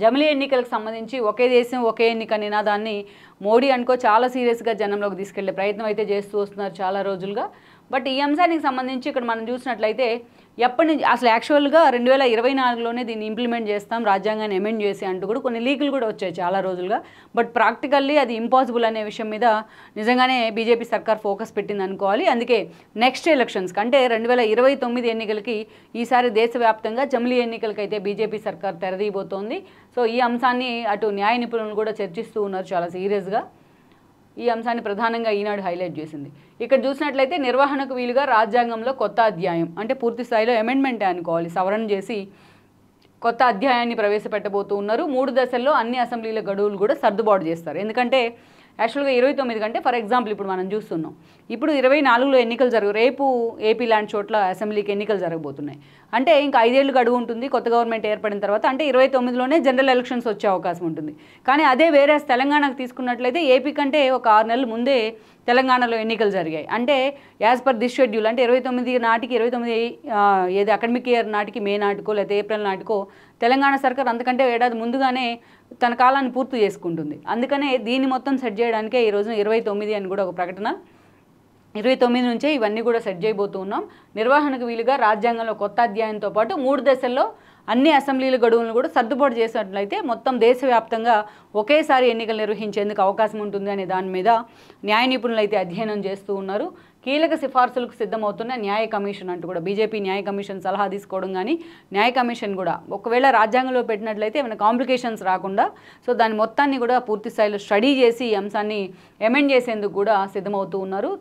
జమిలీ ఎన్నికలకు సంబంధించి ఒకే దేశం ఒకే ఎన్నిక నినాదాన్ని మోడీ అనుకో చాలా సీరియస్గా జనంలోకి తీసుకెళ్లే ప్రయత్నం అయితే చేస్తూ వస్తున్నారు చాలా రోజులుగా. బట్ ఈ అంశానికి సంబంధించి ఇక్కడ మనం చూసినట్లయితే ఎప్పటి నుంచి అసలు యాక్చువల్గా 2024లోనే దీన్ని ఇంప్లిమెంట్ చేస్తాం రాజ్యాంగాన్ని అమెండ్ చేసి అంటూ కూడా కొన్ని లీకులు కూడా వచ్చాయి చాలా రోజులుగా. బట్ ప్రాక్టికల్లీ అది ఇంపాసిబుల్ అనే విషయం మీద నిజంగానే బీజేపీ సర్కార్ ఫోకస్ పెట్టింది అనుకోవాలి. అందుకే నెక్స్ట్ ఎలక్షన్స్కి అంటే 2029 ఎన్నికలకి ఈసారి దేశవ్యాప్తంగా జమిలీ ఎన్నికలకైతే బీజేపీ సర్కార్ తెరదీయబోతోంది. సో ఈ అంశాన్ని అటు న్యాయ నిపుణులు కూడా చర్చిస్తూ ఉన్నారు చాలా సీరియస్గా. ఈ అంశాన్ని ప్రధానంగా ఈనాడు హైలైట్ చేసింది. ఇక్కడ చూసినట్లయితే నిర్వహణకు వీలుగా రాజ్యాంగంలో కొత్త అధ్యాయం అంటే పూర్తి స్థాయిలో అమెండ్మెంట్ అనుకోవాలి, సవరణ చేసి కొత్త అధ్యాయాన్ని ప్రవేశపెట్టబోతూ ఉన్నారు. 3 దశల్లో అన్ని అసెంబ్లీల గడువులు కూడా సర్దుబాటు చేస్తారు. ఎందుకంటే యాక్చువల్గా 29 కంటే ఫర్ ఎగ్జాంపుల్ ఇప్పుడు మనం చూస్తున్నాం, ఇప్పుడు 24లో ఎన్నికలు రేపు ఏపీ లాంటి చోట్ల అసెంబ్లీకి ఎన్నికలు జరగబోతున్నాయి. అంటే ఇంకా 5 ఏళ్ళు గడువు ఉంటుంది కొత్త గవర్నమెంట్ ఏర్పడిన తర్వాత. అంటే 29లోనే జనరల్ ఎలక్షన్స్ వచ్చే అవకాశం ఉంటుంది. కానీ అదే వేరే తెలంగాణకు తీసుకున్నట్లయితే ఏపీ కంటే ఒక 6 నెలల ముందే తెలంగాణలో ఎన్నికలు జరిగాయి. అంటే యాజ్ పర్ దిస్ షెడ్యూల్ అంటే 29 నాటికి 29 ఏది అకాడమిక్ ఇయర్ నాటికి మే నాటికో లేకపోతే ఏప్రిల్ నాటికో తెలంగాణ సర్కార్ అంతకంటే ఏడాది ముందుగానే తన కాలాన్ని పూర్తి చేసుకుంటుంది. అందుకనే దీన్ని మొత్తం సెట్ చేయడానికే ఈ రోజున 29 అని కూడా ఒక ప్రకటన. 29 నుంచే ఇవన్నీ కూడా సెట్ చేయబోతూ ఉన్నాం. నిర్వహణకు వీలుగా రాజ్యాంగంలో కొత్త అధ్యాయంతో పాటు 3 దశల్లో అన్ని అసెంబ్లీల గడువులను కూడా సర్దుబాటు చేసినట్లయితే మొత్తం దేశవ్యాప్తంగా ఒకేసారి ఎన్నికలు నిర్వహించేందుకు అవకాశం ఉంటుంది అనే దాని మీద న్యాయ నిపుణులు అయితే అధ్యయనం చేస్తూ ఉన్నారు. కీలక సిఫార్సులకు సిద్ధమవుతున్న న్యాయ కమిషన్ అంటూ కూడా బీజేపీ న్యాయ కమిషన్ సలహా తీసుకోవడం కానీ న్యాయ కమిషన్ కూడా ఒకవేళ రాజ్యాంగంలో పెట్టినట్లయితే ఏమైనా కాంప్లికేషన్స్ రాకుండా సో దాని మొత్తాన్ని కూడా పూర్తి స్థాయిలో స్టడీ చేసి ఈ అంశాన్ని అమెండ్ చేసేందుకు కూడా సిద్ధమవుతూ ఉన్నారు.